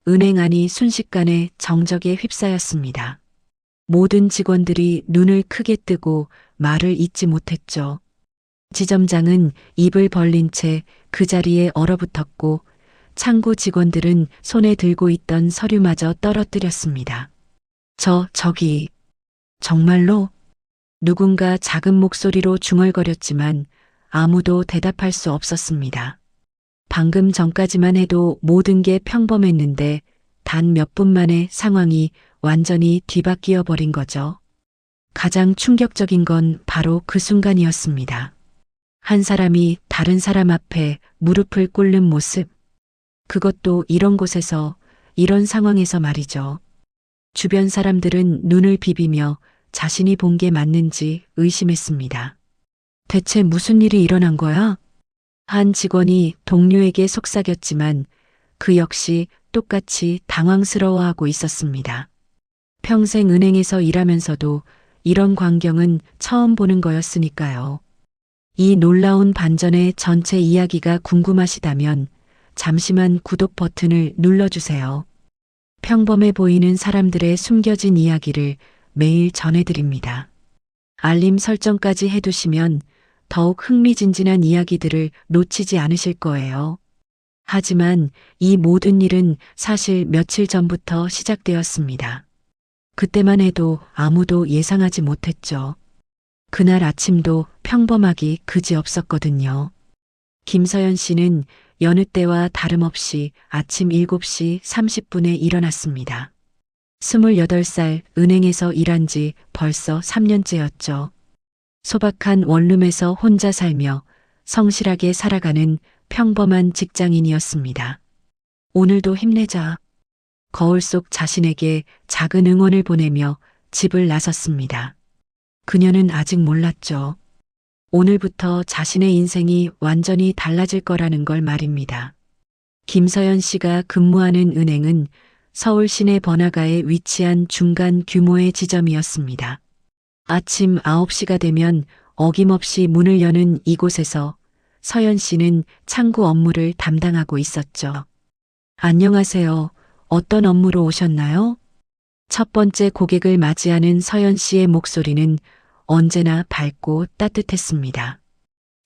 은행 안이 순식간에 정적에 휩싸였습니다. 모든 직원들이 눈을 크게 뜨고 말을 잇지 못했죠. 지점장은 입을 벌린 채 그 자리에 얼어붙었고 창구 직원들은 손에 들고 있던 서류마저 떨어뜨렸습니다. 저기, 정말로? 누군가 작은 목소리로 중얼거렸지만 아무도 대답할 수 없었습니다. 방금 전까지만 해도 모든 게 평범했는데 단 몇 분 만에 상황이 완전히 뒤바뀌어 버린 거죠. 가장 충격적인 건 바로 그 순간이었습니다. 한 사람이 다른 사람 앞에 무릎을 꿇는 모습. 그것도 이런 곳에서, 이런 상황에서 말이죠. 주변 사람들은 눈을 비비며 자신이 본 게 맞는지 의심했습니다. 대체 무슨 일이 일어난 거야? 한 직원이 동료에게 속삭였지만 그 역시 똑같이 당황스러워하고 있었습니다. 평생 은행에서 일하면서도 이런 광경은 처음 보는 거였으니까요. 이 놀라운 반전의 전체 이야기가 궁금하시다면 잠시만 구독 버튼을 눌러주세요. 평범해 보이는 사람들의 숨겨진 이야기를 매일 전해드립니다. 알림 설정까지 해두시면 더욱 흥미진진한 이야기들을 놓치지 않으실 거예요. 하지만 이 모든 일은 사실 며칠 전부터 시작되었습니다. 그때만 해도 아무도 예상하지 못했죠. 그날 아침도 평범하기 그지없었거든요. 김서연 씨는 여느 때와 다름없이 아침 7시 30분에 일어났습니다. 28살 은행에서 일한 지 벌써 3년째였죠. 소박한 원룸에서 혼자 살며 성실하게 살아가는 평범한 직장인이었습니다. 오늘도 힘내자. 거울 속 자신에게 작은 응원을 보내며 집을 나섰습니다. 그녀는 아직 몰랐죠. 오늘부터 자신의 인생이 완전히 달라질 거라는 걸 말입니다. 김서연 씨가 근무하는 은행은 서울 시내 번화가에 위치한 중간 규모의 지점이었습니다. 아침 9시가 되면 어김없이 문을 여는 이곳에서 서연 씨는 창구 업무를 담당하고 있었죠. 안녕하세요. 어떤 업무로 오셨나요? 첫 번째 고객을 맞이하는 서연 씨의 목소리는 언제나 밝고 따뜻했습니다.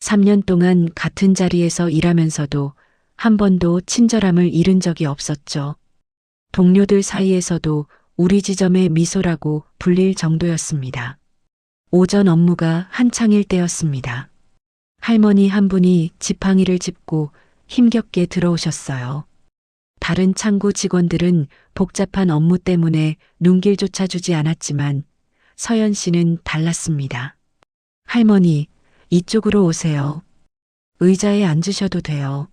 3년 동안 같은 자리에서 일하면서도 한 번도 친절함을 잃은 적이 없었죠. 동료들 사이에서도 우리 지점의 미소라고 불릴 정도였습니다. 오전 업무가 한창일 때였습니다. 할머니 한 분이 지팡이를 짚고 힘겹게 들어오셨어요. 다른 창구 직원들은 복잡한 업무 때문에 눈길조차 주지 않았지만 서연 씨는 달랐습니다. 할머니, 이쪽으로 오세요. 의자에 앉으셔도 돼요.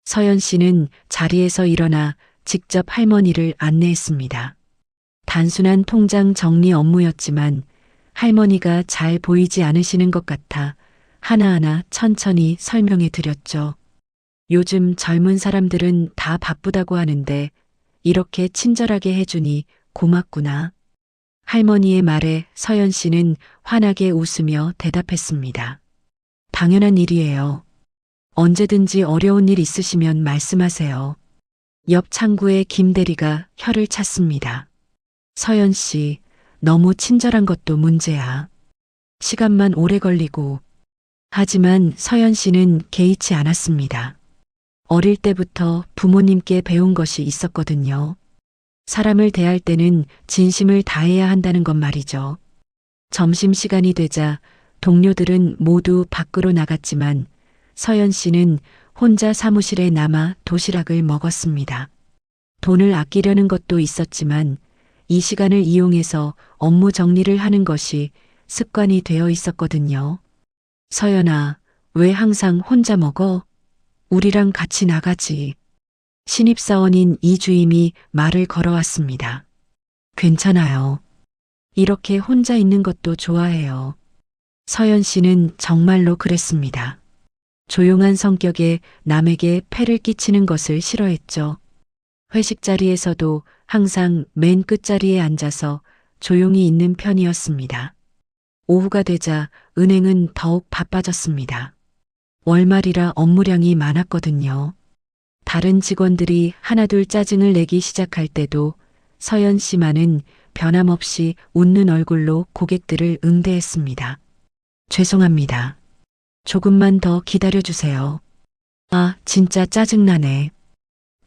서연 씨는 자리에서 일어나 직접 할머니를 안내했습니다. 단순한 통장 정리 업무였지만 할머니가 잘 보이지 않으시는 것 같아 하나하나 천천히 설명해 드렸죠. 요즘 젊은 사람들은 다 바쁘다고 하는데 이렇게 친절하게 해주니 고맙구나. 할머니의 말에 서연 씨는 환하게 웃으며 대답했습니다. 당연한 일이에요. 언제든지 어려운 일 있으시면 말씀하세요. 옆 창구의 김 대리가 혀를 찼습니다. 서연 씨, 너무 친절한 것도 문제야. 시간만 오래 걸리고. 하지만 서연 씨는 개의치 않았습니다. 어릴 때부터 부모님께 배운 것이 있었거든요. 사람을 대할 때는 진심을 다해야 한다는 것 말이죠. 점심시간이 되자 동료들은 모두 밖으로 나갔지만 서연 씨는 혼자 사무실에 남아 도시락을 먹었습니다. 돈을 아끼려는 것도 있었지만 이 시간을 이용해서 업무 정리를 하는 것이 습관이 되어 있었거든요. 서연아, 왜 항상 혼자 먹어? 우리랑 같이 나가지. 신입사원인 이주임이 말을 걸어왔습니다. 괜찮아요. 이렇게 혼자 있는 것도 좋아해요. 서연 씨는 정말로 그랬습니다. 조용한 성격에 남에게 폐를 끼치는 것을 싫어했죠. 회식 자리에서도 항상 맨 끝자리에 앉아서 조용히 있는 편이었습니다. 오후가 되자 은행은 더욱 바빠졌습니다. 월말이라 업무량이 많았거든요. 다른 직원들이 하나둘 짜증을 내기 시작할 때도 서연 씨만은 변함없이 웃는 얼굴로 고객들을 응대했습니다. 죄송합니다. 조금만 더 기다려주세요. 아, 진짜 짜증나네.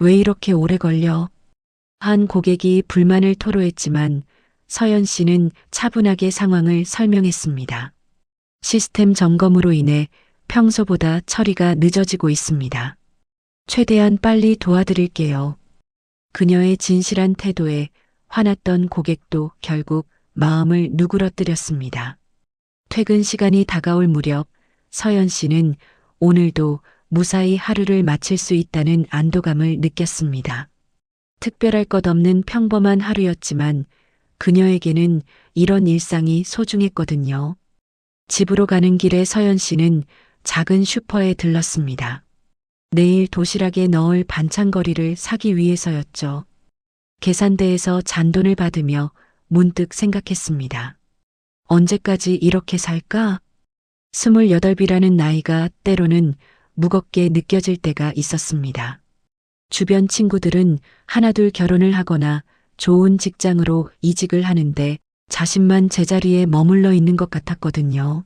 왜 이렇게 오래 걸려? 한 고객이 불만을 토로했지만 서연 씨는 차분하게 상황을 설명했습니다. 시스템 점검으로 인해 평소보다 처리가 늦어지고 있습니다. 최대한 빨리 도와드릴게요. 그녀의 진실한 태도에 화났던 고객도 결국 마음을 누그러뜨렸습니다. 퇴근 시간이 다가올 무렵 서연 씨는 오늘도 무사히 하루를 마칠 수 있다는 안도감을 느꼈습니다. 특별할 것 없는 평범한 하루였지만 그녀에게는 이런 일상이 소중했거든요. 집으로 가는 길에 서연 씨는 작은 슈퍼에 들렀습니다. 내일 도시락에 넣을 반찬거리를 사기 위해서였죠. 계산대에서 잔돈을 받으며 문득 생각했습니다. 언제까지 이렇게 살까? 28이라는 나이가 때로는 무겁게 느껴질 때가 있었습니다. 주변 친구들은 하나둘 결혼을 하거나 좋은 직장으로 이직을 하는데 자신만 제자리에 머물러 있는 것 같았거든요.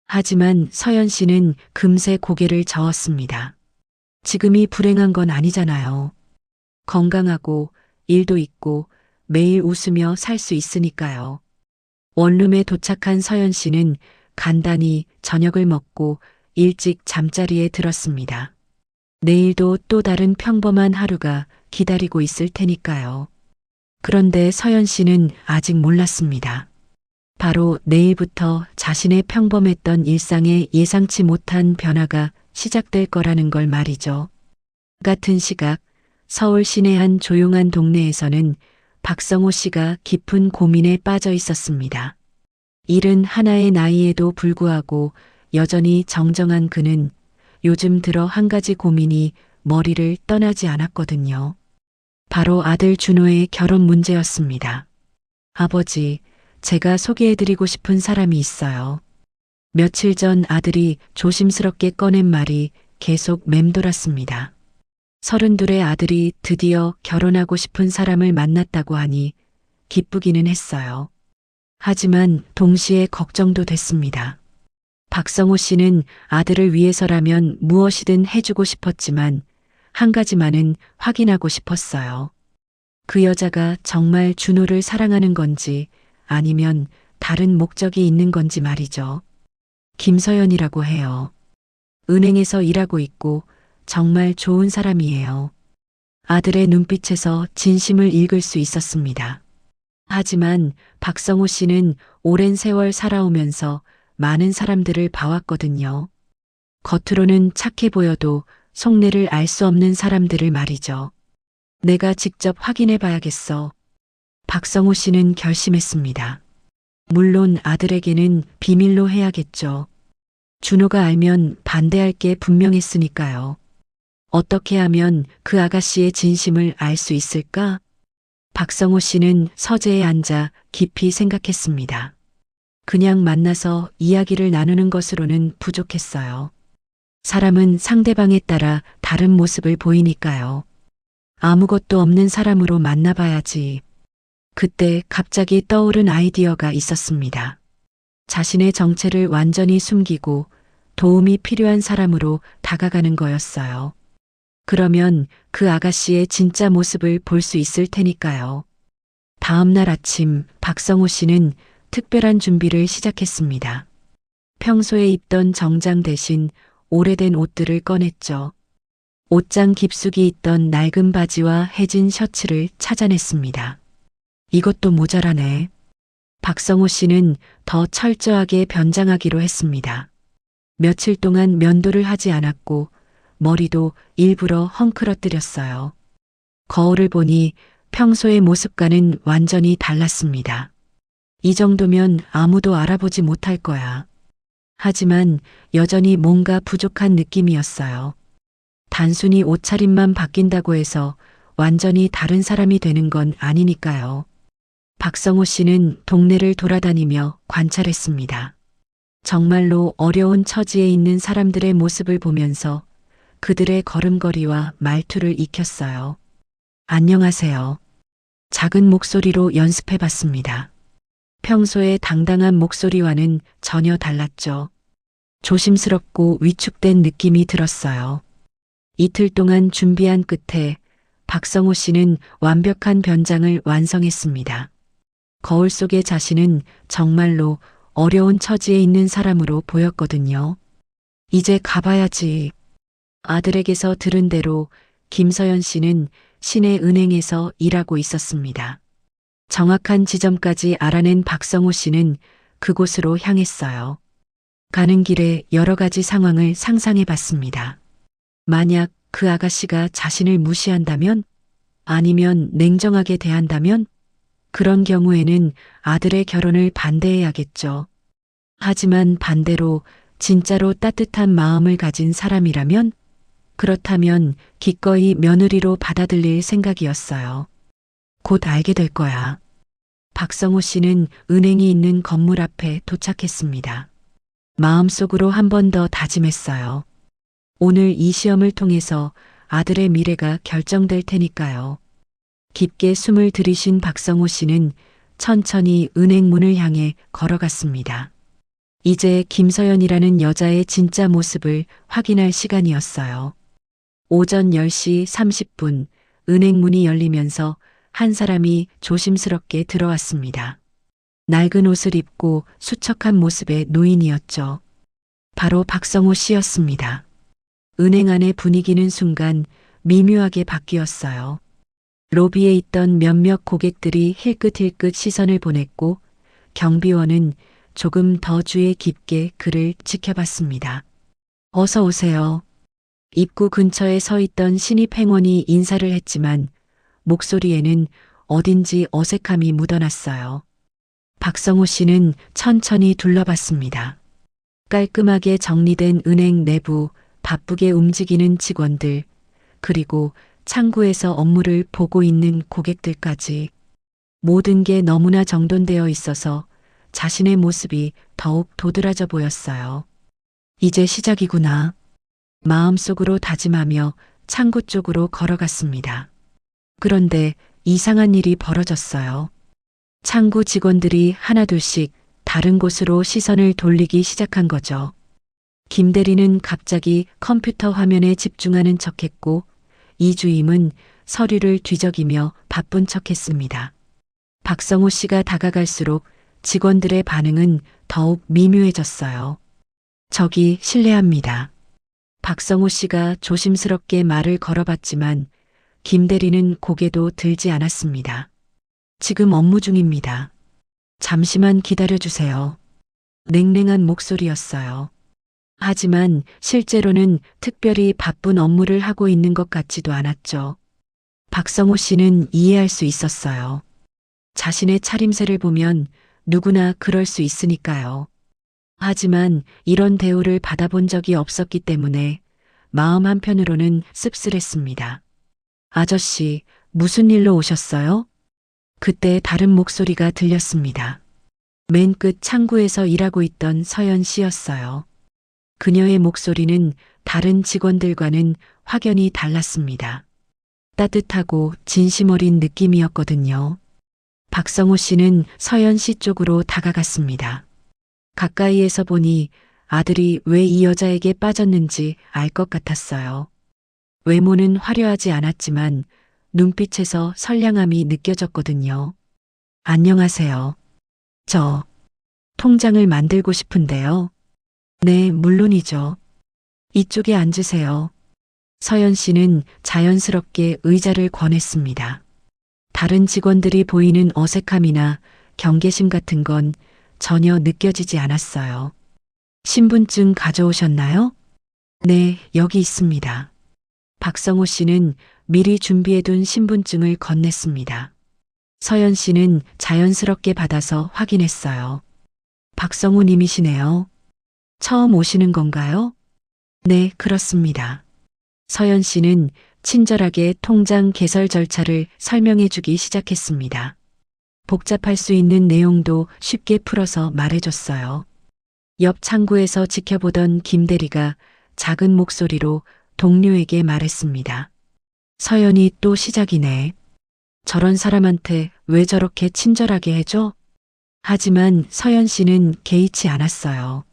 하지만 서연 씨는 금세 고개를 저었습니다. 지금이 불행한 건 아니잖아요. 건강하고 일도 있고 매일 웃으며 살 수 있으니까요. 원룸에 도착한 서연 씨는 간단히 저녁을 먹고 일찍 잠자리에 들었습니다. 내일도 또 다른 평범한 하루가 기다리고 있을 테니까요. 그런데 서연 씨는 아직 몰랐습니다. 바로 내일부터 자신의 평범했던 일상에 예상치 못한 변화가 시작될 거라는 걸 말이죠. 같은 시각 서울 시내 한 조용한 동네에서는 박성호 씨가 깊은 고민에 빠져 있었습니다. 71의 나이에도 불구하고 여전히 정정한 그는 요즘 들어 한 가지 고민이 머리를 떠나지 않았거든요. 바로 아들 준호의 결혼 문제였습니다. 아버지, 제가 소개해드리고 싶은 사람이 있어요. 며칠 전 아들이 조심스럽게 꺼낸 말이 계속 맴돌았습니다. 32의 아들이 드디어 결혼하고 싶은 사람을 만났다고 하니 기쁘기는 했어요. 하지만 동시에 걱정도 됐습니다. 박성호 씨는 아들을 위해서라면 무엇이든 해주고 싶었지만 한 가지만은 확인하고 싶었어요. 그 여자가 정말 준호를 사랑하는 건지 아니면 다른 목적이 있는 건지 말이죠. 김서연이라고 해요. 은행에서 일하고 있고 정말 좋은 사람이에요. 아들의 눈빛에서 진심을 읽을 수 있었습니다. 하지만 박성호 씨는 오랜 세월 살아오면서 많은 사람들을 봐왔거든요. 겉으로는 착해 보여도 속내를 알 수 없는 사람들을 말이죠. 내가 직접 확인해 봐야겠어. 박성호 씨는 결심했습니다. 물론 아들에게는 비밀로 해야겠죠. 준호가 알면 반대할 게 분명했으니까요. 어떻게 하면 그 아가씨의 진심을 알 수 있을까? 박성호 씨는 서재에 앉아 깊이 생각했습니다. 그냥 만나서 이야기를 나누는 것으로는 부족했어요. 사람은 상대방에 따라 다른 모습을 보이니까요. 아무것도 없는 사람으로 만나봐야지. 그때 갑자기 떠오른 아이디어가 있었습니다. 자신의 정체를 완전히 숨기고 도움이 필요한 사람으로 다가가는 거였어요. 그러면 그 아가씨의 진짜 모습을 볼 수 있을 테니까요. 다음 날 아침 박성호 씨는 특별한 준비를 시작했습니다. 평소에 입던 정장 대신 오래된 옷들을 꺼냈죠. 옷장 깊숙이 있던 낡은 바지와 해진 셔츠를 찾아냈습니다. 이것도 모자라네. 박성호 씨는 더 철저하게 변장하기로 했습니다. 며칠 동안 면도를 하지 않았고 머리도 일부러 헝클어뜨렸어요. 거울을 보니 평소의 모습과는 완전히 달랐습니다. 이 정도면 아무도 알아보지 못할 거야. 하지만 여전히 뭔가 부족한 느낌이었어요. 단순히 옷차림만 바뀐다고 해서 완전히 다른 사람이 되는 건 아니니까요. 박성호 씨는 동네를 돌아다니며 관찰했습니다. 정말로 어려운 처지에 있는 사람들의 모습을 보면서 그들의 걸음걸이와 말투를 익혔어요. 안녕하세요. 작은 목소리로 연습해 봤습니다. 평소의 당당한 목소리와는 전혀 달랐죠. 조심스럽고 위축된 느낌이 들었어요. 이틀 동안 준비한 끝에 박성호 씨는 완벽한 변장을 완성했습니다. 거울 속의 자신은 정말로 어려운 처지에 있는 사람으로 보였거든요. 이제 가봐야지. 아들에게서 들은 대로 김서연 씨는 시내은행에서 일하고 있었습니다. 정확한 지점까지 알아낸 박성호 씨는 그곳으로 향했어요. 가는 길에 여러 가지 상황을 상상해 봤습니다. 만약 그 아가씨가 자신을 무시한다면, 아니면 냉정하게 대한다면, 그런 경우에는 아들의 결혼을 반대해야겠죠. 하지만 반대로 진짜로 따뜻한 마음을 가진 사람이라면, 그렇다면 기꺼이 며느리로 받아들일 생각이었어요. 곧 알게 될 거야. 박성호 씨는 은행이 있는 건물 앞에 도착했습니다. 마음속으로 한 번 더 다짐했어요. 오늘 이 시험을 통해서 아들의 미래가 결정될 테니까요. 깊게 숨을 들이신 박성호 씨는 천천히 은행 문을 향해 걸어갔습니다. 이제 김서연이라는 여자의 진짜 모습을 확인할 시간이었어요. 오전 10시 30분 은행 문이 열리면서 한 사람이 조심스럽게 들어왔습니다. 낡은 옷을 입고 수척한 모습의 노인이었죠. 바로 박성호 씨였습니다. 은행 안의 분위기는 순간 미묘하게 바뀌었어요. 로비에 있던 몇몇 고객들이 힐끗힐끗 시선을 보냈고 경비원은 조금 더 주의 깊게 그를 지켜봤습니다. 어서 오세요. 입구 근처에 서 있던 신입 행원이 인사를 했지만 목소리에는 어딘지 어색함이 묻어났어요. 박성호 씨는 천천히 둘러봤습니다. 깔끔하게 정리된 은행 내부, 바쁘게 움직이는 직원들, 그리고 창구에서 업무를 보고 있는 고객들까지 모든 게 너무나 정돈되어 있어서 자신의 모습이 더욱 도드라져 보였어요. 이제 시작이구나. 마음속으로 다짐하며 창구 쪽으로 걸어갔습니다. 그런데 이상한 일이 벌어졌어요. 창구 직원들이 하나둘씩 다른 곳으로 시선을 돌리기 시작한 거죠. 김 대리는 갑자기 컴퓨터 화면에 집중하는 척했고 이 주임은 서류를 뒤적이며 바쁜 척했습니다. 박성호 씨가 다가갈수록 직원들의 반응은 더욱 미묘해졌어요. 저기 실례합니다. 박성호 씨가 조심스럽게 말을 걸어봤지만 김 대리는 고개도 들지 않았습니다. 지금 업무 중입니다. 잠시만 기다려주세요. 냉랭한 목소리였어요. 하지만 실제로는 특별히 바쁜 업무를 하고 있는 것 같지도 않았죠. 박성호 씨는 이해할 수 있었어요. 자신의 차림새를 보면 누구나 그럴 수 있으니까요. 하지만 이런 대우를 받아본 적이 없었기 때문에 마음 한편으로는 씁쓸했습니다. 아저씨, 무슨 일로 오셨어요? 그때 다른 목소리가 들렸습니다. 맨 끝 창구에서 일하고 있던 서연 씨였어요. 그녀의 목소리는 다른 직원들과는 확연히 달랐습니다. 따뜻하고 진심 어린 느낌이었거든요. 박성호 씨는 서연 씨 쪽으로 다가갔습니다. 가까이에서 보니 아들이 왜 이 여자에게 빠졌는지 알 것 같았어요. 외모는 화려하지 않았지만 눈빛에서 선량함이 느껴졌거든요. 안녕하세요. 저 통장을 만들고 싶은데요. 네, 물론이죠. 이쪽에 앉으세요. 서연 씨는 자연스럽게 의자를 권했습니다. 다른 직원들이 보이는 어색함이나 경계심 같은 건 전혀 느껴지지 않았어요. 신분증 가져오셨나요? 네, 여기 있습니다. 박성호 씨는 미리 준비해둔 신분증을 건넸습니다. 서연 씨는 자연스럽게 받아서 확인했어요. 박성호 님이시네요. 처음 오시는 건가요? 네, 그렇습니다. 서연 씨는 친절하게 통장 개설 절차를 설명해 주기 시작했습니다. 복잡할 수 있는 내용도 쉽게 풀어서 말해줬어요. 옆 창구에서 지켜보던 김 대리가 작은 목소리로 동료에게 말했습니다. 서연이 또 시작이네. 저런 사람한테 왜 저렇게 친절하게 해줘? 하지만 서연 씨는 개의치 않았어요.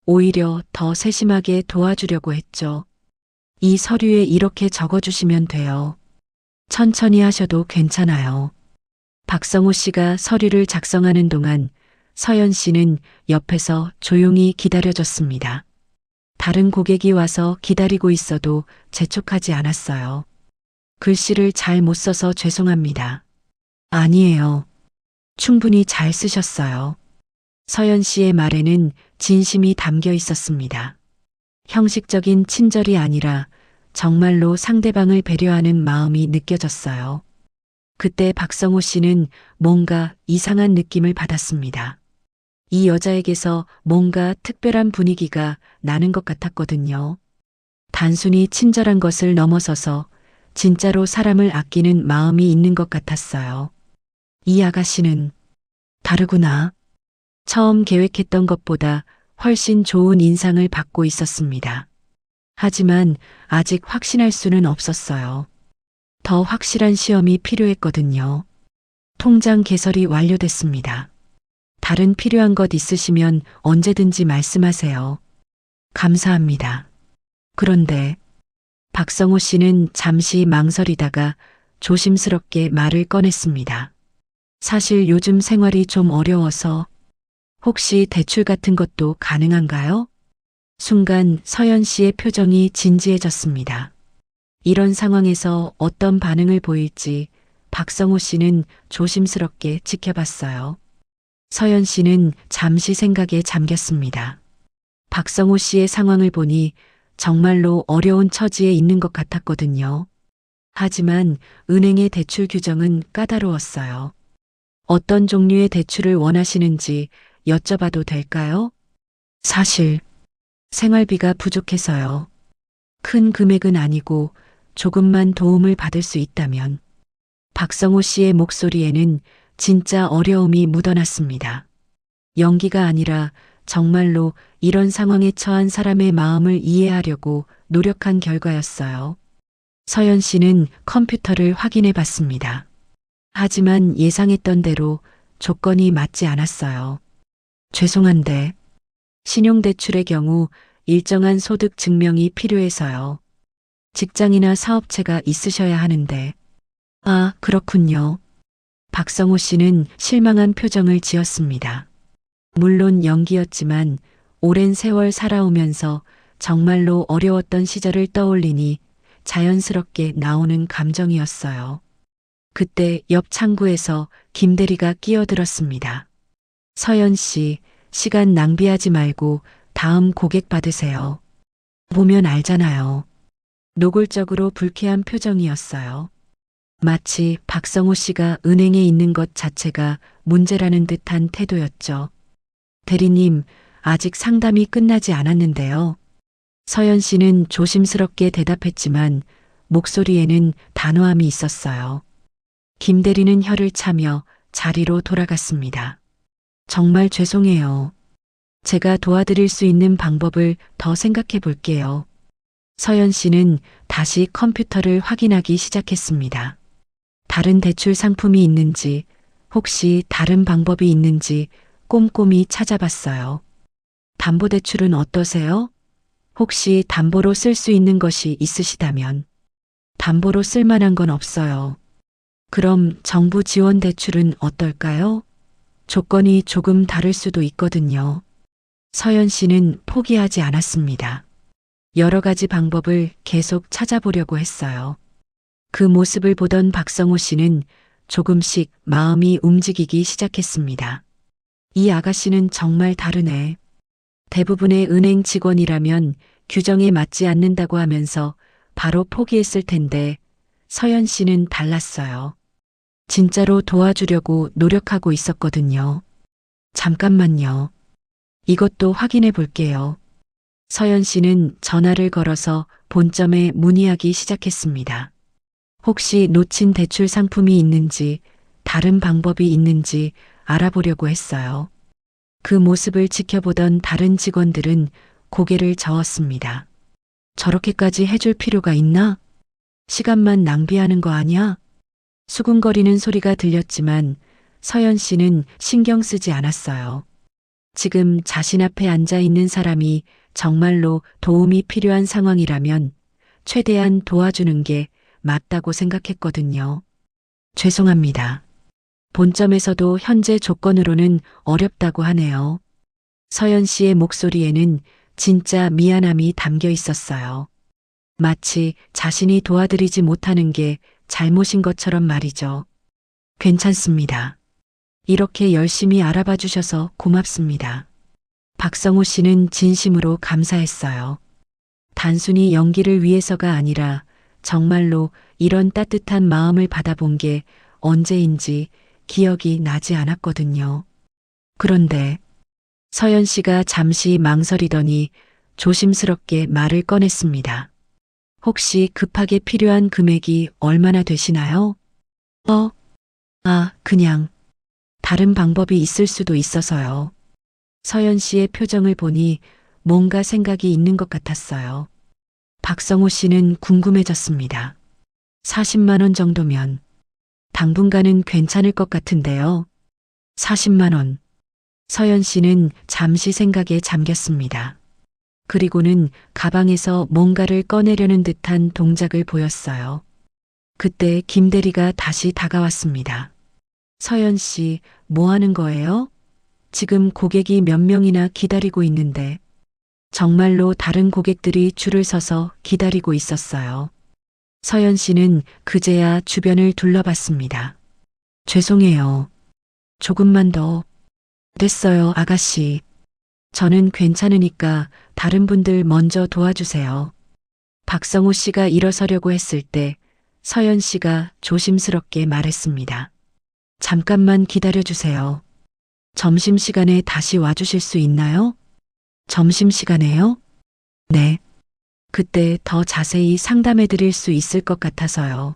오히려 더 세심하게 도와주려고 했죠. 이 서류에 이렇게 적어주시면 돼요. 천천히 하셔도 괜찮아요. 박성호 씨가 서류를 작성하는 동안 서연 씨는 옆에서 조용히 기다려줬습니다. 다른 고객이 와서 기다리고 있어도 재촉하지 않았어요. 글씨를 잘 못 써서 죄송합니다. 아니에요. 충분히 잘 쓰셨어요. 서연 씨의 말에는 진심이 담겨 있었습니다. 형식적인 친절이 아니라 정말로 상대방을 배려하는 마음이 느껴졌어요. 그때 박성호 씨는 뭔가 이상한 느낌을 받았습니다. 이 여자에게서 뭔가 특별한 분위기가 나는 것 같았거든요. 단순히 친절한 것을 넘어서서 진짜로 사람을 아끼는 마음이 있는 것 같았어요. 이 아가씨는 다르구나. 처음 계획했던 것보다 훨씬 좋은 인상을 받고 있었습니다. 하지만 아직 확신할 수는 없었어요. 더 확실한 시험이 필요했거든요. 통장 개설이 완료됐습니다. 다른 필요한 것 있으시면 언제든지 말씀하세요. 감사합니다. 그런데 박성호 씨는 잠시 망설이다가 조심스럽게 말을 꺼냈습니다. 사실 요즘 생활이 좀 어려워서 혹시 대출 같은 것도 가능한가요? 순간 서연 씨의 표정이 진지해졌습니다. 이런 상황에서 어떤 반응을 보일지 박성호 씨는 조심스럽게 지켜봤어요. 서연 씨는 잠시 생각에 잠겼습니다. 박성호 씨의 상황을 보니 정말로 어려운 처지에 있는 것 같았거든요. 하지만 은행의 대출 규정은 까다로웠어요. 어떤 종류의 대출을 원하시는지 여쭤봐도 될까요? 사실 생활비가 부족해서요. 큰 금액은 아니고 조금만 도움을 받을 수 있다면. 박성호 씨의 목소리에는 진짜 어려움이 묻어났습니다. 연기가 아니라 정말로 이런 상황에 처한 사람의 마음을 이해하려고 노력한 결과였어요. 서연 씨는 컴퓨터를 확인해 봤습니다. 하지만 예상했던 대로 조건이 맞지 않았어요. 죄송한데, 신용대출의 경우 일정한 소득 증명이 필요해서요. 직장이나 사업체가 있으셔야 하는데. 아, 그렇군요. 박성호 씨는 실망한 표정을 지었습니다. 물론 연기였지만 오랜 세월 살아오면서 정말로 어려웠던 시절을 떠올리니 자연스럽게 나오는 감정이었어요. 그때 옆 창구에서 김대리가 끼어들었습니다. 서연 씨, 시간 낭비하지 말고 다음 고객 받으세요. 보면 알잖아요. 노골적으로 불쾌한 표정이었어요. 마치 박성호 씨가 은행에 있는 것 자체가 문제라는 듯한 태도였죠. 대리님, 아직 상담이 끝나지 않았는데요. 서연 씨는 조심스럽게 대답했지만 목소리에는 단호함이 있었어요. 김 대리는 혀를 차며 자리로 돌아갔습니다. 정말 죄송해요. 제가 도와드릴 수 있는 방법을 더 생각해 볼게요. 서연 씨는 다시 컴퓨터를 확인하기 시작했습니다. 다른 대출 상품이 있는지, 혹시 다른 방법이 있는지 꼼꼼히 찾아봤어요. 담보대출은 어떠세요? 혹시 담보로 쓸 수 있는 것이 있으시다면. 담보로 쓸 만한 건 없어요. 그럼 정부 지원 대출은 어떨까요? 조건이 조금 다를 수도 있거든요. 서연 씨는 포기하지 않았습니다. 여러 가지 방법을 계속 찾아보려고 했어요. 그 모습을 보던 박성호 씨는 조금씩 마음이 움직이기 시작했습니다. 이 아가씨는 정말 다르네. 대부분의 은행 직원이라면 규정에 맞지 않는다고 하면서 바로 포기했을 텐데 서연 씨는 달랐어요. 진짜로 도와주려고 노력하고 있었거든요. 잠깐만요. 이것도 확인해 볼게요. 서연 씨는 전화를 걸어서 본점에 문의하기 시작했습니다. 혹시 놓친 대출 상품이 있는지, 다른 방법이 있는지 알아보려고 했어요. 그 모습을 지켜보던 다른 직원들은 고개를 저었습니다. 저렇게까지 해줄 필요가 있나? 시간만 낭비하는 거 아니야? 수군거리는 소리가 들렸지만 서연 씨는 신경 쓰지 않았어요. 지금 자신 앞에 앉아 있는 사람이 정말로 도움이 필요한 상황이라면 최대한 도와주는 게 맞다고 생각했거든요. 죄송합니다. 본점에서도 현재 조건으로는 어렵다고 하네요. 서연 씨의 목소리에는 진짜 미안함이 담겨 있었어요. 마치 자신이 도와드리지 못하는 게 잘못인 것처럼 말이죠. 괜찮습니다. 이렇게 열심히 알아봐 주셔서 고맙습니다. 박성호 씨는 진심으로 감사했어요. 단순히 연기를 위해서가 아니라 정말로 이런 따뜻한 마음을 받아본 게 언제인지 기억이 나지 않았거든요. 그런데 서연 씨가 잠시 망설이더니 조심스럽게 말을 꺼냈습니다. 혹시 급하게 필요한 금액이 얼마나 되시나요? 그냥 다른 방법이 있을 수도 있어서요. 서연 씨의 표정을 보니 뭔가 생각이 있는 것 같았어요. 박성호 씨는 궁금해졌습니다. 40만 원 정도면 당분간은 괜찮을 것 같은데요. 40만 원. 서연 씨는 잠시 생각에 잠겼습니다. 그리고는 가방에서 뭔가를 꺼내려는 듯한 동작을 보였어요. 그때 김 대리가 다시 다가왔습니다. 서연 씨, 뭐 하는 거예요? 지금 고객이 몇 명이나 기다리고 있는데 정말로 다른 고객들이 줄을 서서 기다리고 있었어요. 서연 씨는 그제야 주변을 둘러봤습니다. 죄송해요. 조금만 더. 됐어요, 아가씨. 저는 괜찮으니까 다른 분들 먼저 도와주세요. 박성호 씨가 일어서려고 했을 때 서연 씨가 조심스럽게 말했습니다. 잠깐만 기다려주세요. 점심시간에 다시 와주실 수 있나요? 점심시간에요? 네. 그때 더 자세히 상담해 드릴 수 있을 것 같아서요.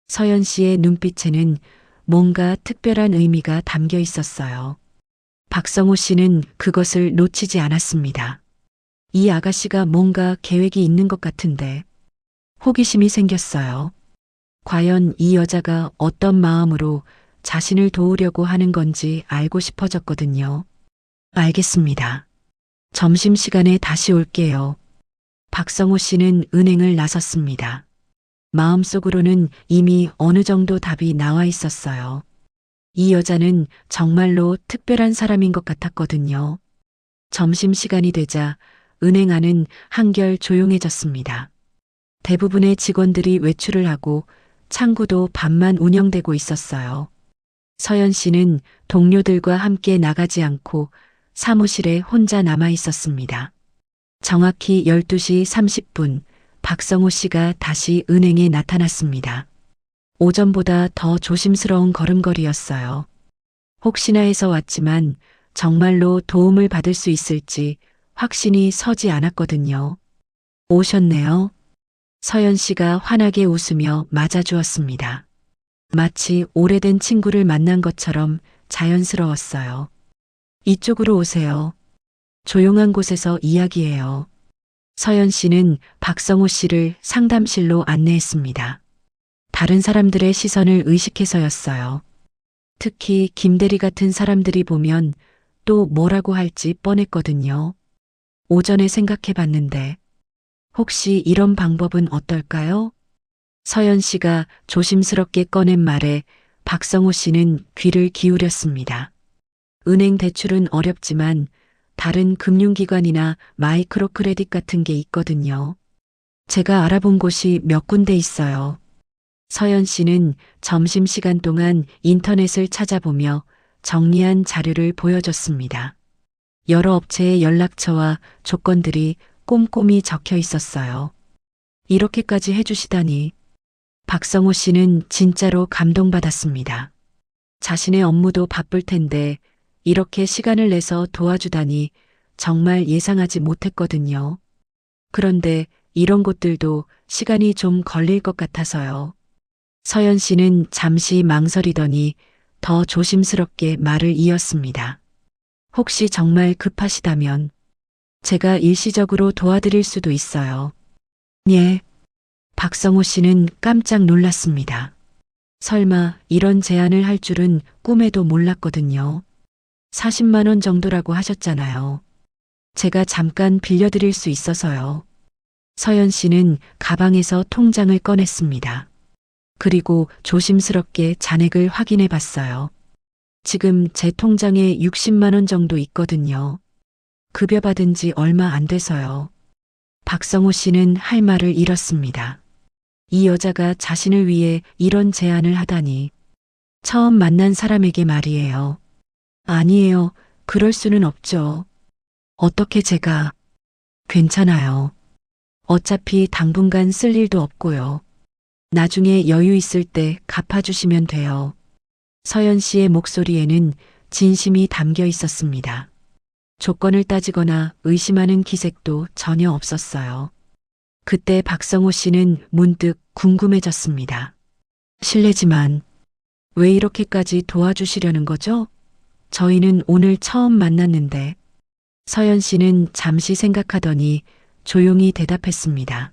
서연 씨의 눈빛에는 뭔가 특별한 의미가 담겨 있었어요. 박성호 씨는 그것을 놓치지 않았습니다. 이 아가씨가 뭔가 계획이 있는 것 같은데 호기심이 생겼어요. 과연 이 여자가 어떤 마음으로 자신을 도우려고 하는 건지 알고 싶어졌거든요. 알겠습니다. 점심시간에 다시 올게요. 박성호 씨는 은행을 나섰습니다. 마음속으로는 이미 어느 정도 답이 나와 있었어요. 이 여자는 정말로 특별한 사람인 것 같았거든요. 점심시간이 되자 은행 안은 한결 조용해졌습니다. 대부분의 직원들이 외출을 하고 창구도 밤만 운영되고 있었어요. 서연 씨는 동료들과 함께 나가지 않고 사무실에 혼자 남아 있었습니다. 정확히 12시 30분 박성호 씨가 다시 은행에 나타났습니다. 오전보다 더 조심스러운 걸음걸이였어요. 혹시나 해서 왔지만 정말로 도움을 받을 수 있을지 확신이 서지 않았거든요. 오셨네요. 서연 씨가 환하게 웃으며 맞아주었습니다. 마치 오래된 친구를 만난 것처럼 자연스러웠어요. 이쪽으로 오세요. 조용한 곳에서 이야기해요. 서연 씨는 박성호 씨를 상담실로 안내했습니다. 다른 사람들의 시선을 의식해서였어요. 특히 김대리 같은 사람들이 보면 또 뭐라고 할지 뻔했거든요. 오전에 생각해 봤는데 혹시 이런 방법은 어떨까요? 서연 씨가 조심스럽게 꺼낸 말에 박성호 씨는 귀를 기울였습니다. 은행 대출은 어렵지만 다른 금융기관이나 마이크로 크레딧 같은 게 있거든요. 제가 알아본 곳이 몇 군데 있어요. 서연 씨는 점심시간 동안 인터넷을 찾아보며 정리한 자료를 보여줬습니다. 여러 업체의 연락처와 조건들이 꼼꼼히 적혀 있었어요. 이렇게까지 해주시다니. 박성호 씨는 진짜로 감동받았습니다. 자신의 업무도 바쁠 텐데 이렇게 시간을 내서 도와주다니 정말 예상하지 못했거든요. 그런데 이런 곳들도 시간이 좀 걸릴 것 같아서요. 서연 씨는 잠시 망설이더니 더 조심스럽게 말을 이었습니다. 혹시 정말 급하시다면 제가 일시적으로 도와드릴 수도 있어요. 예. 박성호 씨는 깜짝 놀랐습니다. 설마 이런 제안을 할 줄은 꿈에도 몰랐거든요. 40만 원 정도라고 하셨잖아요. 제가 잠깐 빌려드릴 수 있어서요. 서연 씨는 가방에서 통장을 꺼냈습니다. 그리고 조심스럽게 잔액을 확인해 봤어요. 지금 제 통장에 60만 원 정도 있거든요. 급여 받은 지 얼마 안 돼서요. 박성호 씨는 할 말을 잃었습니다. 이 여자가 자신을 위해 이런 제안을 하다니. 처음 만난 사람에게 말이에요. 아니에요. 그럴 수는 없죠. 어떻게 제가. 괜찮아요. 어차피 당분간 쓸 일도 없고요. 나중에 여유 있을 때 갚아주시면 돼요. 서연 씨의 목소리에는 진심이 담겨 있었습니다. 조건을 따지거나 의심하는 기색도 전혀 없었어요. 그때 박성호 씨는 문득 궁금해졌습니다. 실례지만 왜 이렇게까지 도와주시려는 거죠? 저희는 오늘 처음 만났는데. 서연 씨는 잠시 생각하더니 조용히 대답했습니다.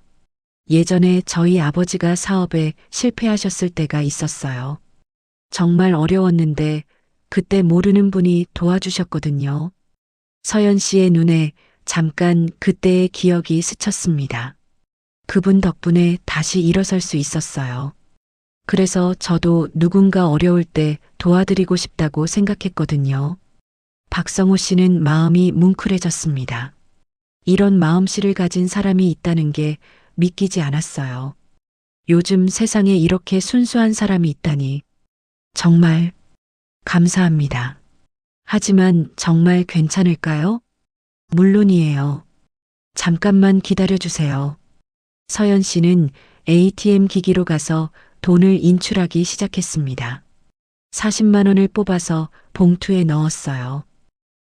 예전에 저희 아버지가 사업에 실패하셨을 때가 있었어요. 정말 어려웠는데 그때 모르는 분이 도와주셨거든요. 서연 씨의 눈에 잠깐 그때의 기억이 스쳤습니다. 그분 덕분에 다시 일어설 수 있었어요. 그래서 저도 누군가 어려울 때 도와드리고 싶다고 생각했거든요. 박성호 씨는 마음이 뭉클해졌습니다. 이런 마음씨를 가진 사람이 있다는 게 믿기지 않았어요. 요즘 세상에 이렇게 순수한 사람이 있다니. 정말 감사합니다. 하지만 정말 괜찮을까요? 물론이에요. 잠깐만 기다려주세요. 서연 씨는 ATM 기기로 가서 돈을 인출하기 시작했습니다. 40만 원을 뽑아서 봉투에 넣었어요.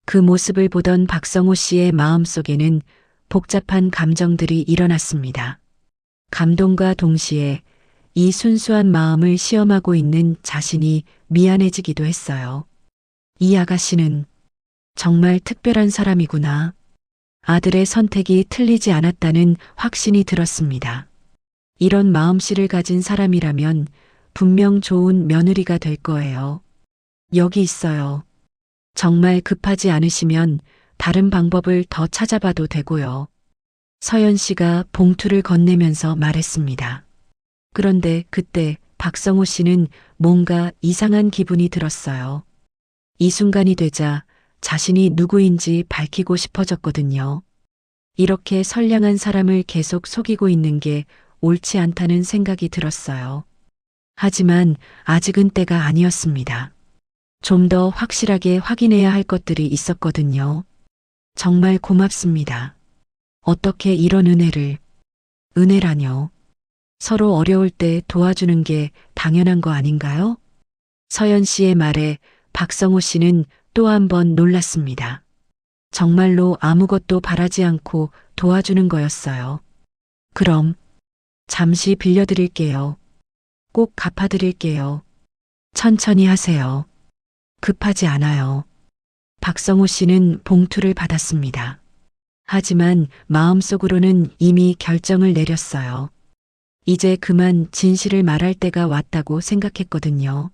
그 모습을 보던 박성호 씨의 마음속에는 복잡한 감정들이 일어났습니다. 감동과 동시에 이 순수한 마음을 시험하고 있는 자신이 미안해지기도 했어요. 이 아가씨는 정말 특별한 사람이구나. 아들의 선택이 틀리지 않았다는 확신이 들었습니다. 이런 마음씨를 가진 사람이라면 분명 좋은 며느리가 될 거예요. 여기 있어요. 정말 급하지 않으시면 다른 방법을 더 찾아봐도 되고요. 서연 씨가 봉투를 건네면서 말했습니다. 그런데 그때 박성호 씨는 뭔가 이상한 기분이 들었어요. 이 순간이 되자 자신이 누구인지 밝히고 싶어졌거든요. 이렇게 선량한 사람을 계속 속이고 있는 게 옳지 않다는 생각이 들었어요. 하지만 아직은 때가 아니었습니다. 좀 더 확실하게 확인해야 할 것들이 있었거든요. 정말 고맙습니다. 어떻게 이런 은혜를. 은혜라뇨. 서로 어려울 때 도와주는 게 당연한 거 아닌가요? 서연 씨의 말에 박성호 씨는 또 한 번 놀랐습니다. 정말로 아무것도 바라지 않고 도와주는 거였어요. 그럼 잠시 빌려드릴게요. 꼭 갚아드릴게요. 천천히 하세요. 급하지 않아요. 박성호 씨는 봉투를 받았습니다. 하지만 마음속으로는 이미 결정을 내렸어요. 이제 그만 진실을 말할 때가 왔다고 생각했거든요.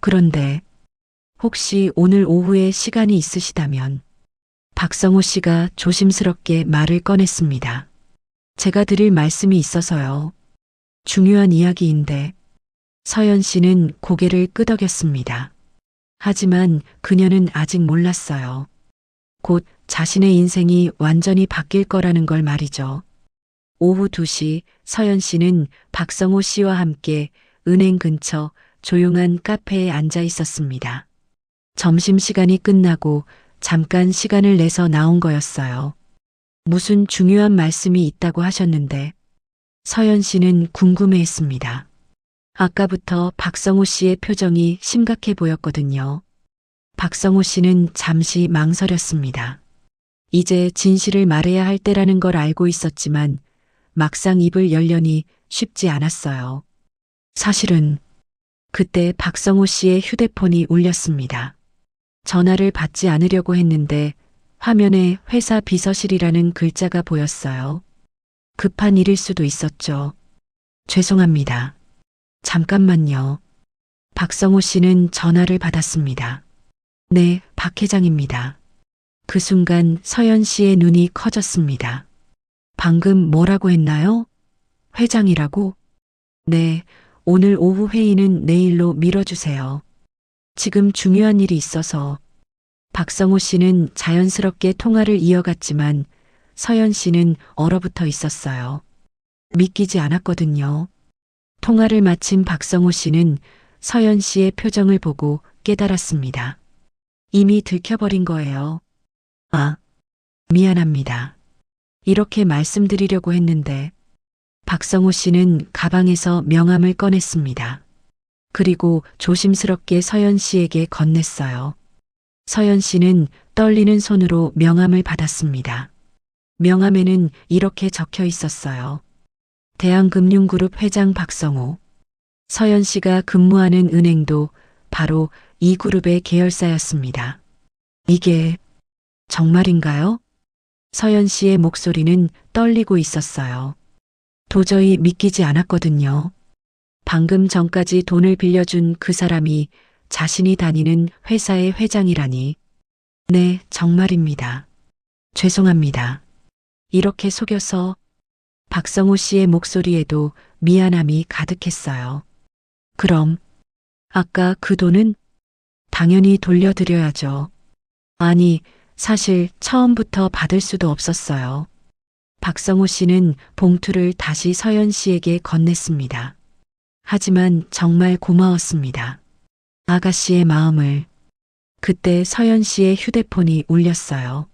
그런데 혹시 오늘 오후에 시간이 있으시다면. 박성호 씨가 조심스럽게 말을 꺼냈습니다. 제가 드릴 말씀이 있어서요. 중요한 이야기인데. 서연 씨는 고개를 끄덕였습니다. 하지만 그녀는 아직 몰랐어요. 곧 자신의 인생이 완전히 바뀔 거라는 걸 말이죠. 오후 2시 서연 씨는 박성호 씨와 함께 은행 근처 조용한 카페에 앉아 있었습니다. 점심시간이 끝나고 잠깐 시간을 내서 나온 거였어요. 무슨 중요한 말씀이 있다고 하셨는데. 서연 씨는 궁금해했습니다. 아까부터 박성호 씨의 표정이 심각해 보였거든요. 박성호 씨는 잠시 망설였습니다. 이제 진실을 말해야 할 때라는 걸 알고 있었지만 막상 입을 열려니 쉽지 않았어요. 사실은 그때 박성호 씨의 휴대폰이 울렸습니다. 전화를 받지 않으려고 했는데 화면에 회사 비서실이라는 글자가 보였어요. 급한 일일 수도 있었죠. 죄송합니다. 잠깐만요. 박성호 씨는 전화를 받았습니다. 네, 박 회장입니다. 그 순간 서연 씨의 눈이 커졌습니다. 방금 뭐라고 했나요? 회장이라고? 네, 오늘 오후 회의는 내일로 미뤄주세요. 지금 중요한 일이 있어서. 박성호 씨는 자연스럽게 통화를 이어갔지만 서연 씨는 얼어붙어 있었어요. 믿기지 않았거든요. 통화를 마친 박성호 씨는 서연 씨의 표정을 보고 깨달았습니다. 이미 들켜버린 거예요. 아, 미안합니다. 이렇게 말씀드리려고 했는데. 박성호 씨는 가방에서 명함을 꺼냈습니다. 그리고 조심스럽게 서연 씨에게 건넸어요. 서연 씨는 떨리는 손으로 명함을 받았습니다. 명함에는 이렇게 적혀 있었어요. 대한금융그룹 회장 박성호. 서연 씨가 근무하는 은행도 바로 이 그룹의 계열사였습니다. 이게 정말인가요? 서연 씨의 목소리는 떨리고 있었어요. 도저히 믿기지 않았거든요. 방금 전까지 돈을 빌려준 그 사람이 자신이 다니는 회사의 회장이라니. 네, 정말입니다. 죄송합니다. 이렇게 속여서. 박성호 씨의 목소리에도 미안함이 가득했어요. 그럼 아까 그 돈은 당연히 돌려드려야죠. 아니, 사실 처음부터 받을 수도 없었어요. 박성호 씨는 봉투를 다시 서연 씨에게 건넸습니다. 하지만 정말 고마웠습니다. 아가씨의 마음을. 그때 서연 씨의 휴대폰이 울렸어요.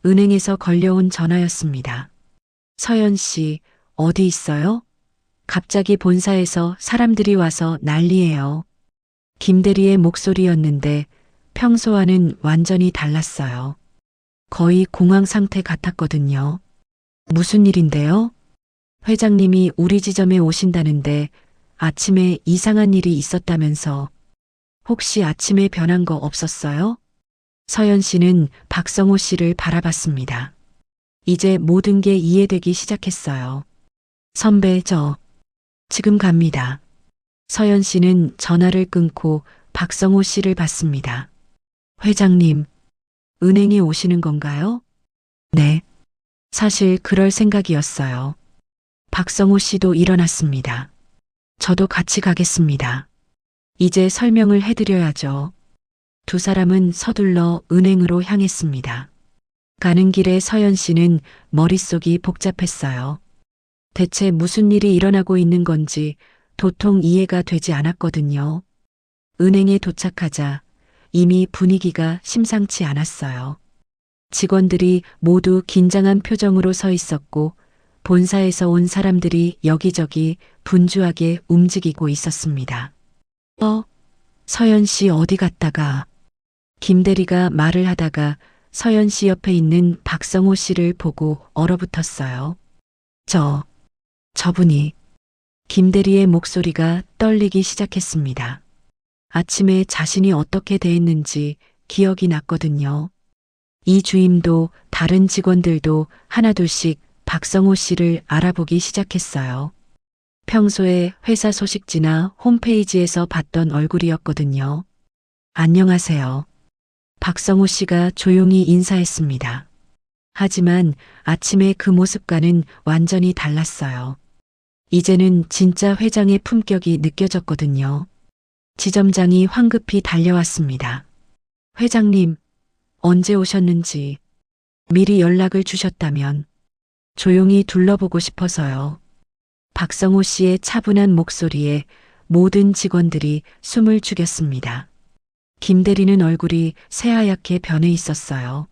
은행에서 걸려온 전화였습니다. 서연 씨, 어디 있어요? 갑자기 본사에서 사람들이 와서 난리예요. 김대리의 목소리였는데 평소와는 완전히 달랐어요. 거의 공황 상태 같았거든요. 무슨 일인데요? 회장님이 우리 지점에 오신다는데 아침에 이상한 일이 있었다면서. 혹시 아침에 변한 거 없었어요? 서연 씨는 박성호 씨를 바라봤습니다. 이제 모든 게 이해되기 시작했어요. 선배, 저 지금 갑니다. 서연 씨는 전화를 끊고 박성호 씨를 봤습니다. 회장님, 은행에 오시는 건가요? 네. 사실 그럴 생각이었어요. 박성호 씨도 일어났습니다. 저도 같이 가겠습니다. 이제 설명을 해드려야죠. 두 사람은 서둘러 은행으로 향했습니다. 가는 길에 서연 씨는 머릿속이 복잡했어요. 대체 무슨 일이 일어나고 있는 건지 도통 이해가 되지 않았거든요. 은행에 도착하자 이미 분위기가 심상치 않았어요. 직원들이 모두 긴장한 표정으로 서 있었고 본사에서 온 사람들이 여기저기 분주하게 움직이고 있었습니다. 서연 씨 어디 갔다가. 김대리가 말을 하다가 서연 씨 옆에 있는 박성호 씨를 보고 얼어붙었어요. 저분이. 김대리의 목소리가 떨리기 시작했습니다. 아침에 자신이 어떻게 대했는지 기억이 났거든요. 이 주임도 다른 직원들도 하나둘씩 박성호 씨를 알아보기 시작했어요. 평소에 회사 소식지나 홈페이지에서 봤던 얼굴이었거든요. 안녕하세요. 박성호 씨가 조용히 인사했습니다. 하지만 아침의 그 모습과는 완전히 달랐어요. 이제는 진짜 회장의 품격이 느껴졌거든요. 지점장이 황급히 달려왔습니다. 회장님, 언제 오셨는지 미리 연락을 주셨다면. 조용히 둘러보고 싶어서요. 박성호 씨의 차분한 목소리에 모든 직원들이 숨을 죽였습니다. 김대리는 얼굴이 새하얗게 변해 있었어요.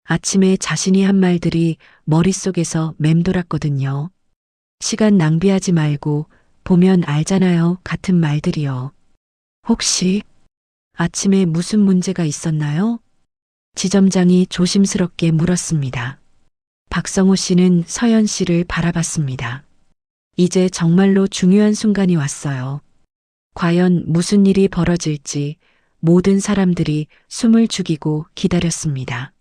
아침에 자신이 한 말들이 머릿속에서 맴돌았거든요. 시간 낭비하지 말고 보면 알잖아요 같은 말들이요. 혹시 아침에 무슨 문제가 있었나요? 지점장이 조심스럽게 물었습니다. 박성호 씨는 서연 씨를 바라봤습니다. 이제 정말로 중요한 순간이 왔어요. 과연 무슨 일이 벌어질지 모든 사람들이 숨을 죽이고 기다렸습니다.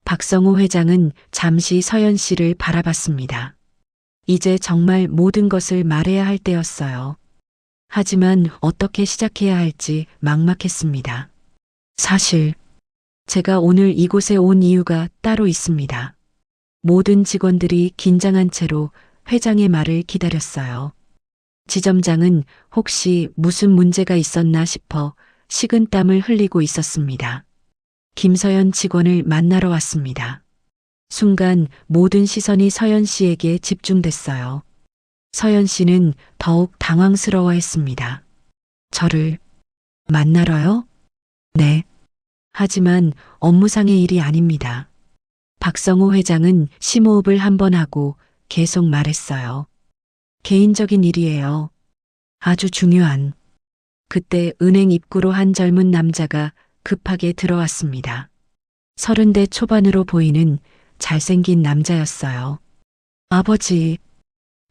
박성호 회장은 잠시 서연 씨를 바라봤습니다. 이제 정말 모든 것을 말해야 할 때였어요. 하지만 어떻게 시작해야 할지 막막했습니다. 사실 제가 오늘 이곳에 온 이유가 따로 있습니다. 모든 직원들이 긴장한 채로 회장의 말을 기다렸어요. 지점장은 혹시 무슨 문제가 있었나 싶어 식은땀을 흘리고 있었습니다. 김서연 직원을 만나러 왔습니다. 순간 모든 시선이 서연 씨에게 집중됐어요. 서연 씨는 더욱 당황스러워했습니다. 저를 만나러요? 네. 하지만 업무상의 일이 아닙니다. 박성호 회장은 심호흡을 한 번 하고 계속 말했어요. 개인적인 일이에요. 아주 중요한. 그때 은행 입구로 한 젊은 남자가 급하게 들어왔습니다. 30대 초반으로 보이는 잘생긴 남자였어요. 아버지.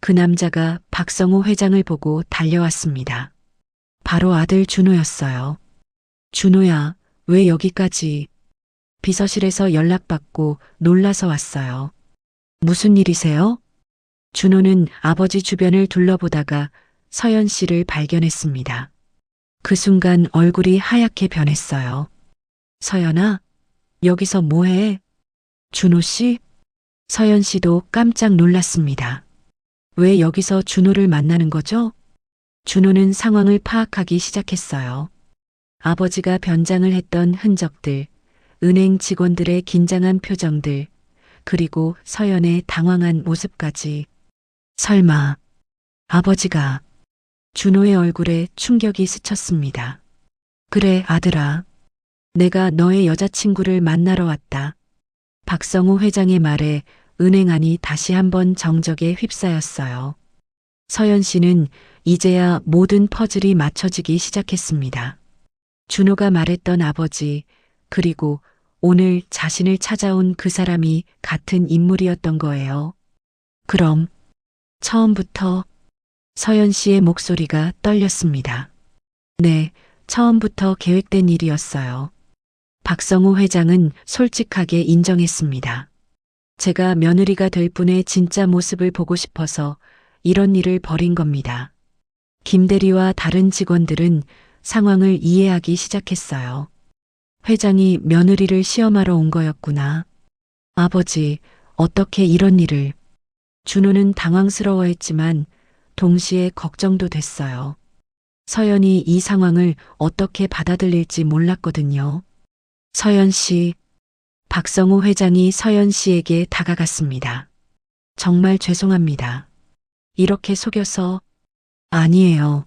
그 남자가 박성호 회장을 보고 달려왔습니다. 바로 아들 준호였어요. 준호야, 왜 여기까지? 비서실에서 연락받고 놀라서 왔어요. 무슨 일이세요? 준호는 아버지 주변을 둘러보다가 서연 씨를 발견했습니다. 그 순간 얼굴이 하얗게 변했어요. 서연아, 여기서 뭐해? 준호 씨? 서연 씨도 깜짝 놀랐습니다. 왜 여기서 준호를 만나는 거죠? 준호는 상황을 파악하기 시작했어요. 아버지가 변장을 했던 흔적들, 은행 직원들의 긴장한 표정들, 그리고 서연의 당황한 모습까지. 설마 아버지가. 준호의 얼굴에 충격이 스쳤습니다. 그래, 아들아. 내가 너의 여자친구를 만나러 왔다. 박성호 회장의 말에 은행 안이 다시 한번 정적에 휩싸였어요. 서연 씨는 이제야 모든 퍼즐이 맞춰지기 시작했습니다. 준호가 말했던 아버지, 그리고 오늘 자신을 찾아온 그 사람이 같은 인물이었던 거예요. 그럼 처음부터. 서연 씨의 목소리가 떨렸습니다. 네, 처음부터 계획된 일이었어요. 박성호 회장은 솔직하게 인정했습니다. 제가 며느리가 될 분의 진짜 모습을 보고 싶어서 이런 일을 벌인 겁니다. 김대리와 다른 직원들은 상황을 이해하기 시작했어요. 회장이 며느리를 시험하러 온 거였구나. 아버지, 어떻게 이런 일을. 준호는 당황스러워했지만 동시에 걱정도 됐어요. 서연이 이 상황을 어떻게 받아들일지 몰랐거든요. 서연 씨. 박성호 회장이 서연 씨에게 다가갔습니다. 정말 죄송합니다. 이렇게 속여서. 아니에요.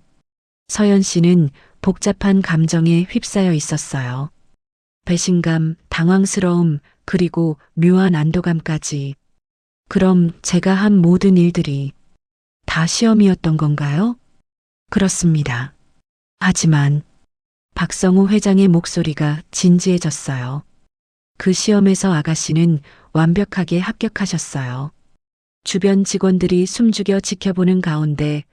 서연 씨는 복잡한 감정에 휩싸여 있었어요. 배신감, 당황스러움, 그리고 묘한 안도감까지. 그럼 제가 한 모든 일들이 다 시험이었던 건가요? 그렇습니다. 하지만 박성호 회장의 목소리가 진지해졌어요. 그 시험에서 아가씨는 완벽하게 합격하셨어요. 주변 직원들이 숨죽여 지켜보는 가운데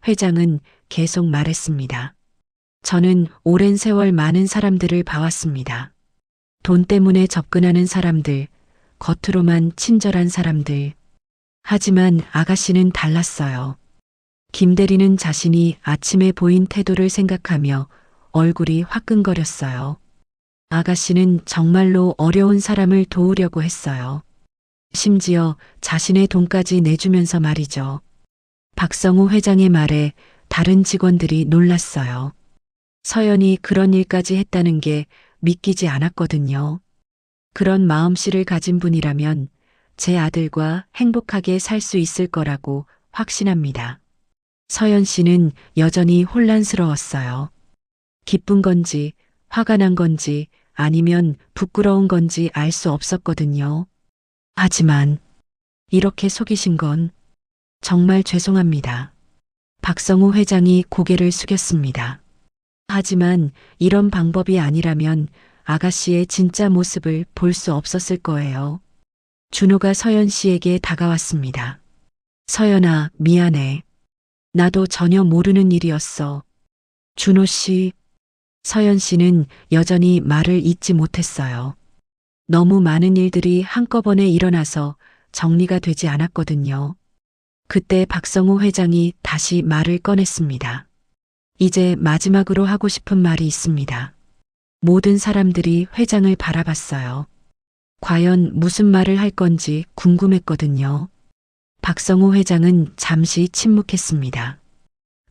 회장은 계속 말했습니다. 저는 오랜 세월 많은 사람들을 봐왔습니다. 돈 때문에 접근하는 사람들, 겉으로만 친절한 사람들. 하지만 아가씨는 달랐어요. 김대리는 자신이 아침에 보인 태도를 생각하며 얼굴이 화끈거렸어요. 아가씨는 정말로 어려운 사람을 도우려고 했어요. 심지어 자신의 돈까지 내주면서 말이죠. 박성호 회장의 말에 다른 직원들이 놀랐어요. 서연이 그런 일까지 했다는 게 믿기지 않았거든요. 그런 마음씨를 가진 분이라면 제 아들과 행복하게 살 수 있을 거라고 확신합니다. 서연 씨는 여전히 혼란스러웠어요. 기쁜 건지, 화가 난 건지, 아니면 부끄러운 건지 알 수 없었거든요. 하지만 이렇게 속이신 건 정말 죄송합니다. 박성호 회장이 고개를 숙였습니다. 하지만 이런 방법이 아니라면 아가씨의 진짜 모습을 볼 수 없었을 거예요. 준호가 서연 씨에게 다가왔습니다. 서연아, 미안해. 나도 전혀 모르는 일이었어. 준호 씨. 서연 씨는 여전히 말을 잇지 못했어요. 너무 많은 일들이 한꺼번에 일어나서 정리가 되지 않았거든요. 그때 박성호 회장이 다시 말을 꺼냈습니다. 이제 마지막으로 하고 싶은 말이 있습니다. 모든 사람들이 회장을 바라봤어요. 과연 무슨 말을 할 건지 궁금했거든요. 박성호 회장은 잠시 침묵했습니다.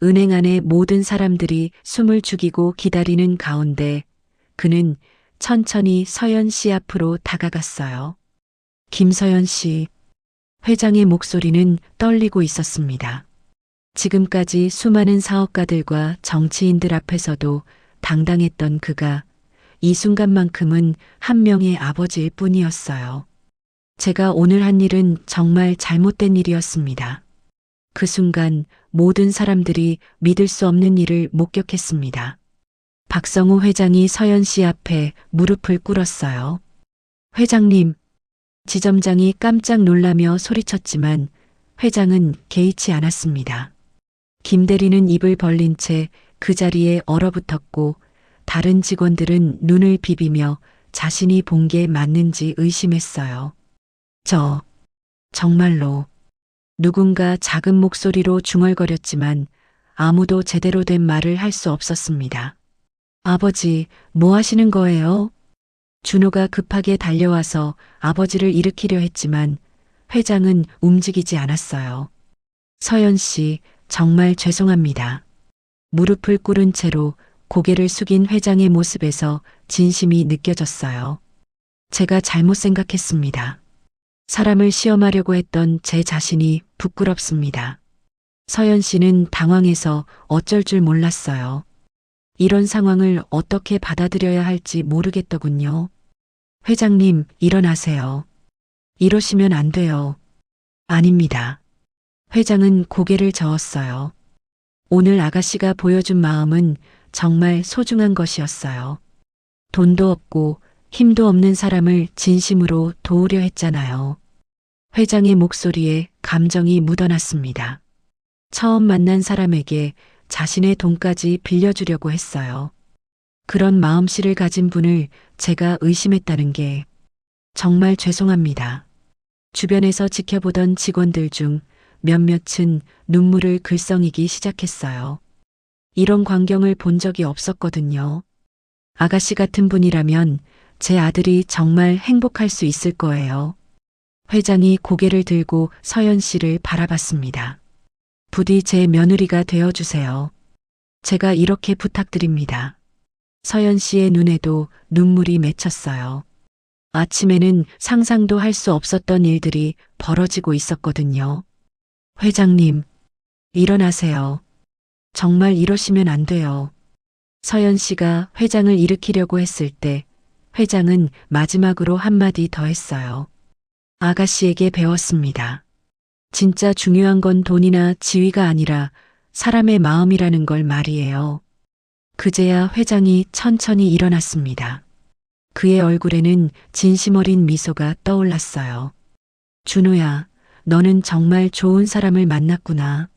은행 안에 모든 사람들이 숨을 죽이고 기다리는 가운데 그는 천천히 서연 씨 앞으로 다가갔어요. 김서연 씨, 회장의 목소리는 떨리고 있었습니다. 지금까지 수많은 사업가들과 정치인들 앞에서도 당당했던 그가 이 순간만큼은 한 명의 아버지일 뿐이었어요. 제가 오늘 한 일은 정말 잘못된 일이었습니다. 그 순간 모든 사람들이 믿을 수 없는 일을 목격했습니다. 박성호 회장이 서연 씨 앞에 무릎을 꿇었어요. 회장님, 지점장이 깜짝 놀라며 소리쳤지만 회장은 개의치 않았습니다. 김 대리는 입을 벌린 채 그 자리에 얼어붙었고 다른 직원들은 눈을 비비며 자신이 본 게 맞는지 의심했어요. 정말로. 누군가 작은 목소리로 중얼거렸지만 아무도 제대로 된 말을 할 수 없었습니다. 아버지, 뭐 하시는 거예요? 준호가 급하게 달려와서 아버지를 일으키려 했지만 회장은 움직이지 않았어요. 서연 씨, 정말 죄송합니다. 무릎을 꿇은 채로 고개를 숙인 회장의 모습에서 진심이 느껴졌어요. 제가 잘못 생각했습니다. 사람을 시험하려고 했던 제 자신이 부끄럽습니다. 서연 씨는 당황해서 어쩔 줄 몰랐어요. 이런 상황을 어떻게 받아들여야 할지 모르겠더군요. 회장님, 일어나세요. 이러시면 안 돼요. 아닙니다. 회장은 고개를 저었어요. 오늘 아가씨가 보여준 마음은 정말 소중한 것이었어요. 돈도 없고 힘도 없는 사람을 진심으로 도우려 했잖아요. 회장의 목소리에 감정이 묻어났습니다. 처음 만난 사람에게 자신의 돈까지 빌려주려고 했어요. 그런 마음씨를 가진 분을 제가 의심했다는 게 정말 죄송합니다. 주변에서 지켜보던 직원들 중 몇몇은 눈물을 글썽이기 시작했어요. 이런 광경을 본 적이 없었거든요. 아가씨 같은 분이라면 제 아들이 정말 행복할 수 있을 거예요. 회장이 고개를 들고 서연 씨를 바라봤습니다. 부디 제 며느리가 되어주세요. 제가 이렇게 부탁드립니다. 서연 씨의 눈에도 눈물이 맺혔어요. 아침에는 상상도 할 수 없었던 일들이 벌어지고 있었거든요. 회장님, 일어나세요. 정말 이러시면 안 돼요. 서연 씨가 회장을 일으키려고 했을 때 회장은 마지막으로 한마디 더 했어요. 아가씨에게 배웠습니다. 진짜 중요한 건 돈이나 지위가 아니라 사람의 마음이라는 걸 말이에요. 그제야 회장이 천천히 일어났습니다. 그의 얼굴에는 진심 어린 미소가 떠올랐어요. 준호야, 너는 정말 좋은 사람을 만났구나.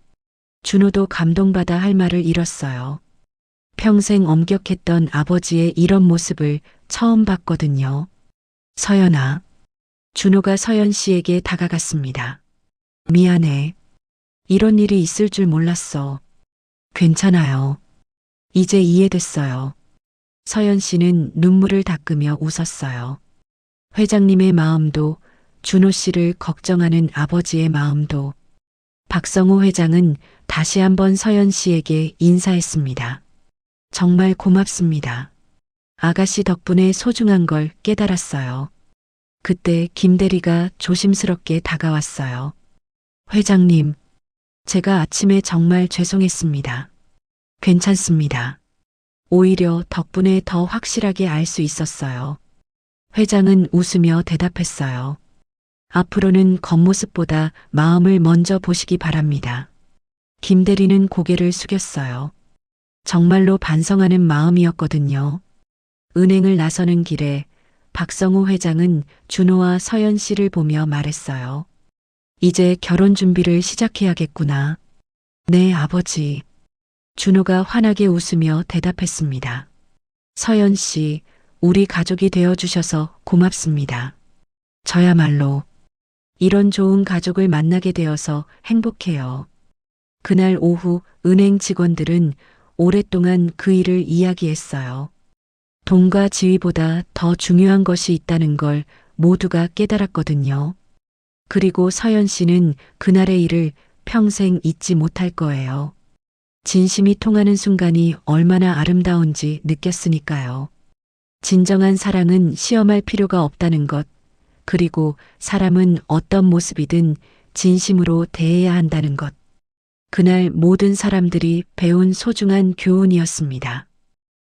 준호도 감동받아 할 말을 잃었어요. 평생 엄격했던 아버지의 이런 모습을 처음 봤거든요. 서연아. 준호가 서연 씨에게 다가갔습니다. 미안해. 이런 일이 있을 줄 몰랐어. 괜찮아요. 이제 이해됐어요. 서연 씨는 눈물을 닦으며 웃었어요. 회장님의 마음도 준호 씨를 걱정하는 아버지의 마음도. 박성호 회장은 다시 한번 서연 씨에게 인사했습니다. 정말 고맙습니다. 아가씨 덕분에 소중한 걸 깨달았어요. 그때 김 대리가 조심스럽게 다가왔어요. 회장님, 제가 아침에 정말 죄송했습니다. 괜찮습니다. 오히려 덕분에 더 확실하게 알 수 있었어요. 회장은 웃으며 대답했어요. 앞으로는 겉모습보다 마음을 먼저 보시기 바랍니다. 김 대리는 고개를 숙였어요. 정말로 반성하는 마음이었거든요. 은행을 나서는 길에 박성호 회장은 준호와 서연 씨를 보며 말했어요. 이제 결혼 준비를 시작해야겠구나. 네, 아버지. 준호가 환하게 웃으며 대답했습니다. 서연 씨, 우리 가족이 되어주셔서 고맙습니다. 저야말로 이런 좋은 가족을 만나게 되어서 행복해요. 그날 오후 은행 직원들은 오랫동안 그 일을 이야기했어요. 돈과 지위보다 더 중요한 것이 있다는 걸 모두가 깨달았거든요. 그리고 서연 씨는 그날의 일을 평생 잊지 못할 거예요. 진심이 통하는 순간이 얼마나 아름다운지 느꼈으니까요. 진정한 사랑은 시험할 필요가 없다는 것, 그리고 사람은 어떤 모습이든 진심으로 대해야 한다는 것. 그날 모든 사람들이 배운 소중한 교훈이었습니다.